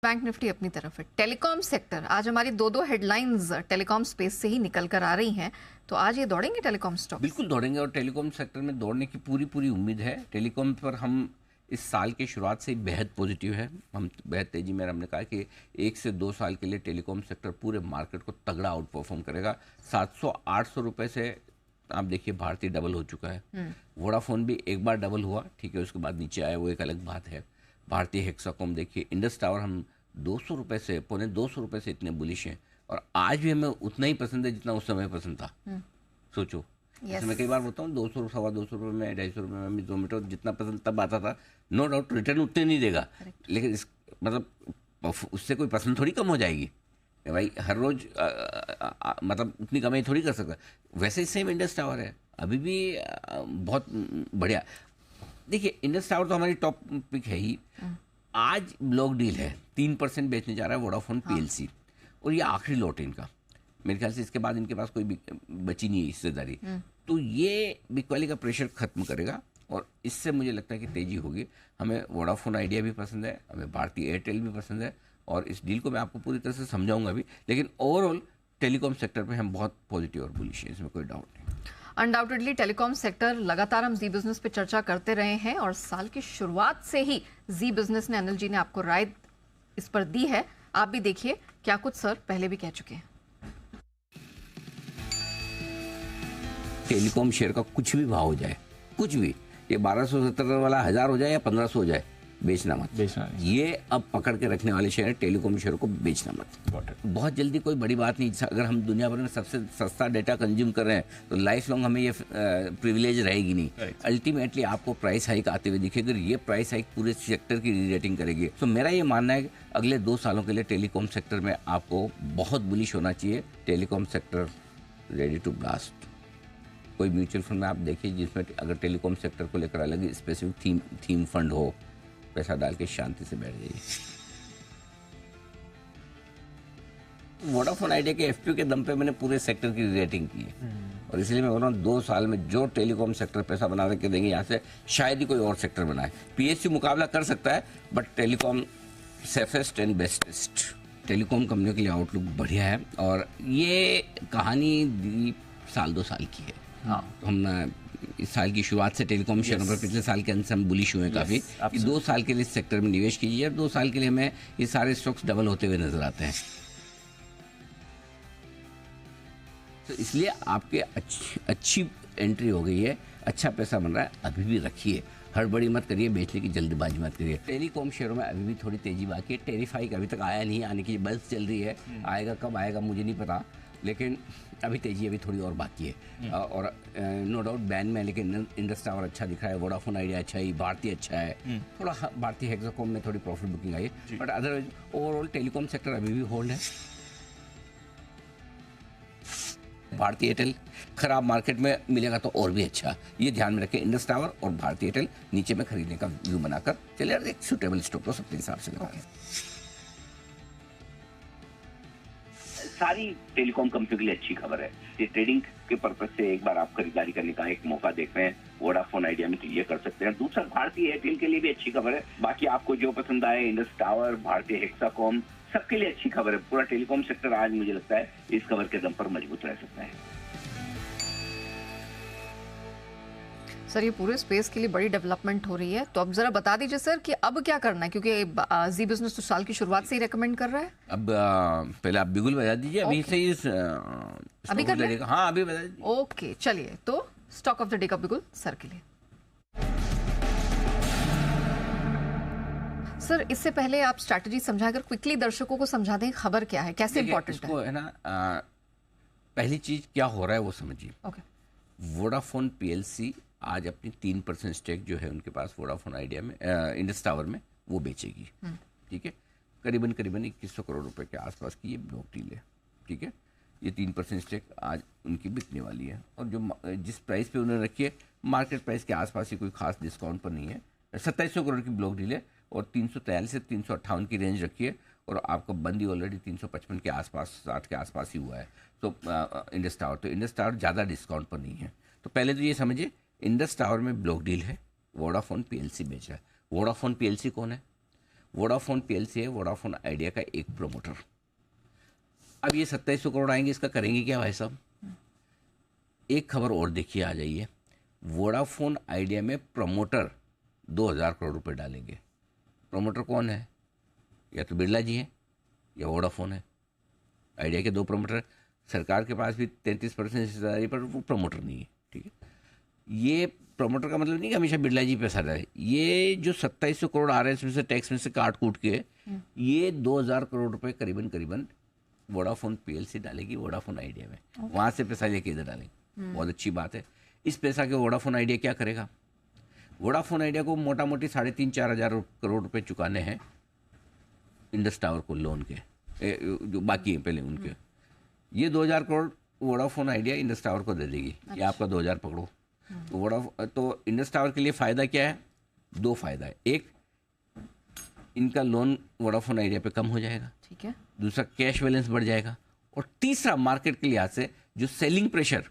Bank Nifty अपनी तरफ है। टेलीकॉम सेक्टर, आज हमारी दो हेडलाइंस टेलीकॉम स्पेस से ही निकल कर आ रही हैं, तो आज ये दौड़ेंगे टेलीकॉम स्टॉक? बिल्कुल दौड़ेंगे और टेलीकॉम सेक्टर में दौड़ने की पूरी पूरी उम्मीद है। टेलीकॉम पर हम इस साल की शुरुआत से ही बेहद पॉजिटिव है। हम बेहद तेजी में, हमने कहा कि 1 से 2 साल के लिए टेलीकॉम सेक्टर पूरे मार्केट को तगड़ा आउट परफॉर्म करेगा। 700-800 रुपये से आप देखिए भारतीय डबल हो चुका है। वोडाफोन भी एक बार डबल हुआ, ठीक है, उसके बाद नीचे आया, वो एक अलग बात है। भारतीय हेक्साकॉम देखिए, इंडस टावर हम 200 रुपये से, पौने 200 रुपये से इतने बुलिश हैं और आज भी हमें उतना ही पसंद है जितना उस समय पसंद था। सोचो, जैसे मैं कई बार बोलता हूँ 200 250 रुपये में, 250 रुपये में भी जोमेटो जितना पसंद तब आता था, नो डाउट रिटर्न उतने नहीं देगा, लेकिन इस मतलब उससे कोई पसंद थोड़ी कम हो जाएगी भाई। हर रोज मतलब उतनी कमाई थोड़ी कर सकता। वैसे ही सेम इंडस टावर है, अभी भी बहुत बढ़िया। देखिए इंडस टावर तो हमारी टॉप पिक है ही। आज ब्लॉक डील है, 3% बेचने जा रहा है वोडाफोन पीएलसी, और ये आखिरी लॉट है इनका। मेरे ख्याल से इसके बाद इनके पास कोई बची नहीं है हिस्सेदारी। तो ये बिग वैली का प्रेशर खत्म करेगा और इससे मुझे लगता है कि तेजी होगी। हमें वोडाफोन आइडिया भी पसंद है, हमें भारतीय एयरटेल भी पसंद है, और इस डील को मैं आपको पूरी तरह से समझाऊंगा भी। लेकिन ओवरऑल टेलीकॉम सेक्टर पे हम बहुत पॉजिटिव और बुलिश हैं, इसमें कोई डाउट नहीं। अनडाउटेडली टेलीकॉम सेक्टर, लगातार हम जी बिजनेस पे चर्चा करते रहे हैं और साल की शुरुआत से ही जी बिजनेस ने, अनिल जी ने आपको राय इस पर दी है। आप भी देखिए क्या कुछ सर पहले भी कह चुके हैं। टेलीकॉम शेयर का कुछ भी भाव हो जाए, कुछ भी, ये 1270 वाला 1000 हो जाए या 1500 हो जाए, बेचना मत। ये अब पकड़ के रखने वाले शेयर, टेलीकॉम शेयर को बेचना मत। बहुत जल्दी कोई बड़ी बात नहीं। अगर हम दुनिया भर में सबसे सस्ता डेटा कंज्यूम कर रहे हैं तो लाइफ लॉन्ग हमें ये प्रिविलेज रहेगी नहीं। अल्टीमेटली आपको प्राइस हाइक आते हुए दिखेगी, ये प्राइस हाइक पूरे सेक्टर की रीरेटिंग करेगी। तो मेरा ये मानना है कि अगले 2 सालों के लिए टेलीकॉम सेक्टर में आपको बहुत बुलिश होना चाहिए। Telecom sector ready to blast. कोई म्यूचुअल फंड में आप देखिए जिसमें अगर टेलीकॉम सेक्टर को लेकर अलग स्पेसिफिक थीम फंड हो, पैसा डाल के शांति से बैठ जाइए। वोडाफोन आइडिया के एफपीओ के दम पे मैंने पूरे सेक्टर की रेटिंग की है, और इसलिए मैं बोल रहा हूँ 2 साल में जो टेलीकॉम सेक्टर पैसा बना के देंगे यहाँ से, शायद ही कोई और सेक्टर बनाए। पीएसयू मुकाबला कर सकता है, but telecom safest and bestest. Telecom कंपनियों के लिए आउटलुक बढ़िया है, और ये कहानी साल 2 साल की है। हाँ, हम इस साल की शुरुआत से टेलीकॉम शेयरों पर पिछले साल के अंत से हम बुलिश हुए काफ़ी। 2 साल के लिए इस सेक्टर में निवेश कीजिए, और 2 साल के लिए हमें ये सारे स्टॉक्स डबल होते हुए नजर आते हैं। तो इसलिए आपके अच्छी एंट्री हो गई है, अच्छा पैसा बन रहा है, अभी भी रखिए, हड़बड़ी मत करिए, बेचने की जल्दबाजी मत करिए। टेलीकॉम शेयरों में अभी भी थोड़ी तेजी बाकी है। टेरिफाई का अभी तक आया नहीं, आने की बल्स चल रही है, आएगा कब आएगा मुझे नहीं पता, लेकिन अभी तेजी अभी थोड़ी और बाकी है। और नो डाउट बैन में, लेकिन इंडस टावर अच्छा दिख रहा है, वोडाफोन आइडिया अच्छा है, भारतीय अच्छा है, थोड़ा भारतीय हेक्साकॉम में थोड़ी प्रॉफिट बुकिंग आई है, but otherwise overall telecom sector अभी भी होल्ड है। भारतीय एयरटेल खराब मार्केट में मिलेगा तो और भी अच्छा, ये ध्यान में रखें। इंडस टावर और भारतीय एयरटेल नीचे में खरीदने का व्यू बनाकर चलिए, एक सुटेबल स्टॉक तो सबके हिसाब से लगा। सारी टेलीकॉम कंपनियों के लिए अच्छी खबर है। ये ट्रेडिंग के पर्पज से एक बार आप खरीदारी करने का एक मौका देख रहे हैं वोडाफोन आइडिया में, तो ये कर सकते हैं। दूसरा, भारतीय एयरटेल के लिए भी अच्छी खबर है। बाकी आपको जो पसंद आए, इंडस टावर, भारतीय हेक्साकॉम, सबके लिए अच्छी खबर है। पूरा टेलीकॉम सेक्टर आज मुझे लगता है इस खबर के दम पर मजबूत रह सकता है। सर ये पूरे स्पेस के लिए बड़ी डेवलपमेंट हो रही है, तो अब जरा बता दीजिए सर कि अब क्या करना है, क्योंकि जी बिजनेस तो साल की शुरुआत से ही रेकमेंड कर रहा है। अब पहले आप बिगुल बता दीजिए, अभी से ही अभी कर लें? हाँ अभी बता दीजिए। ओके चलिए, तो स्टॉक ऑफ द डे का बिगुल सर के लिए। सर इससे पहले आप स्ट्रैटेजी समझाकर क्विकली दर्शकों को समझा दें, खबर क्या है, कैसे इंपॉर्टेंट है ना। पहली चीज क्या हो रहा है वो समझिए। ओके, वोडाफोन पीएलसी आज अपनी 3% स्टेक जो है उनके पास वोडाफोन आइडिया में, इंडस टावर में, वो बेचेगी। ठीक है, करीबन 2100 करोड़ रुपए के आसपास की ये ब्लॉक डील है। ठीक है, ये 3% स्टेक आज उनकी बिकने वाली है, और जो जिस प्राइस पे उन्होंने रखी है, मार्केट प्राइस के आसपास ही, कोई खास डिस्काउंट पर नहीं है। 2700 करोड़ की ब्लॉक डील है, और 343 से 358 की रेंज रखी है, और आपका बंदी ऑलरेडी 355 के आसपास, 60 के आसपास ही हुआ है। तो इंडस टावर ज़्यादा डिस्काउंट पर नहीं है। तो पहले तो ये समझिए, इंडस टावर में ब्लॉक डील है, वोडाफोन पीएलसी बेच रहा है। वोडाफोन पीएलसी कौन है? वोडाफोन पीएलसी है वोडाफोन आइडिया का एक प्रमोटर। अब ये 2700 करोड़ आएंगे, इसका करेंगे क्या भाई साहब? एक खबर और देखिए, आ जाइए, वोडाफोन आइडिया में प्रमोटर 2000 करोड़ रुपए डालेंगे। प्रमोटर कौन है? या तो बिरला जी हैं या वोडाफोन है। आइडिया के दो प्रमोटर, सरकार के पास भी 33% हिस्सेदारी पर वो प्रमोटर नहीं है, ठीक है। ये प्रमोटर का मतलब नहीं कि हमेशा बिरला जी पैसा डाले। ये जो 2700 करोड़ आ रहे हैं इसमें से टैक्स में से काट कूट के ये 2000 करोड़ रुपए करीबन करीबन वोडाफोन पीएलसी डालेगी वोडाफोन आइडिया में। वहाँ से पैसा लेके इधर डालेंगे, बहुत अच्छी बात है। इस पैसा के वोडाफोन आइडिया क्या करेगा? वोडाफोन आइडिया को मोटा मोटी 3,500-4 हज़ार करोड़ रुपए चुकाने हैं इंडस टावर को, लोन के जो बाकी हैं पहले उनके। ये 2000 crore Vodafone idea Indus tower को दे देगी। ये आपका 2000 पकड़ो। तो इंडस टावर के लिए फ़ायदा क्या है? दो फायदा है। एक, इनका लोन वोडाफोन आइडिया पे कम हो जाएगा, ठीक है। दूसरा, कैश बैलेंस बढ़ जाएगा, और तीसरा, मार्केट के लिहाज से जो सेलिंग प्रेशर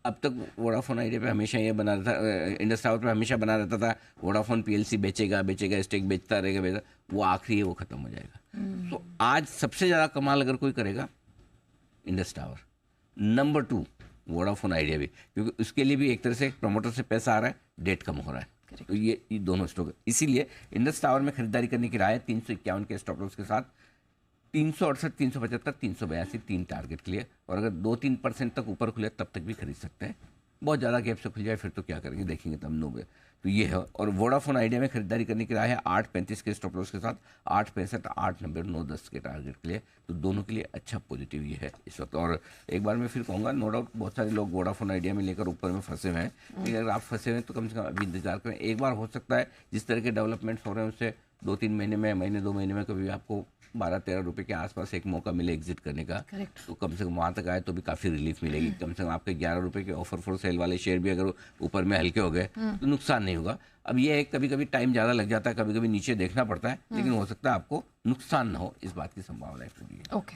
अब तक वोडाफोन आइडिया पे हमेशा ये बना रहता, इंडस टावर पे हमेशा बना रहता था, वोडाफोन पीएलसी बेचेगा, स्टेक बेचता रहेगा, वो आखिरी है, वो खत्म हो जाएगा। तो आज सबसे ज़्यादा कमाल अगर कोई करेगा, Indus tower. Number 2 Vodafone idea भी, क्योंकि उसके लिए भी एक तरह से प्रमोटर से पैसा आ रहा है, डेट कम हो रहा है। तो ये दोनों स्टॉक, इसीलिए इंडस टावर में खरीदारी करने की राय 351 के स्टॉप लॉस के साथ 368, 375, 382 3 टारगेट के लिए। और अगर 2-3% तक ऊपर खुले तब तक भी खरीद सकते हैं। बहुत ज़्यादा गैप से खुल जाए फिर तो क्या करेंगे, देखेंगे तब 90। तो ये है। और वोडाफोन आइडिया में खरीदारी करने की राय है 8.35 के स्टॉप लॉस के साथ 8.65, 8.90, 9.10 के टारगेट के लिए। तो दोनों के लिए अच्छा पॉजिटिव ये है इस वक्त। और एक बार मैं फिर कहूँगा, नो डाउट बहुत सारे लोग वोडाफोन आइडिया में लेकर ऊपर में फंसे हुए हैं, लेकिन अगर आप फंसे हुए हैं तो कम से कम अभी इंतजार करें। एक बार हो सकता है जिस तरह के डेवलपमेंट्स हो रहे हैं उससे 2-3 महीने में, महीने 2 महीने में कभी आपको 12-13 रुपए के आसपास एक मौका मिले एग्जिट करने का, तो कम से कम वहाँ तक आए तो भी काफ़ी रिलीफ मिलेगी। कम से कम आपके 11 रुपए के ऑफर फॉर सेल वाले शेयर भी अगर ऊपर में हल्के हो गए तो नुकसान नहीं होगा। अब ये है, कभी कभी टाइम ज़्यादा लग जाता है, कभी कभी नीचे देखना पड़ता है, लेकिन हो सकता है आपको नुकसान ना हो, इस बात की संभावना है। ओके।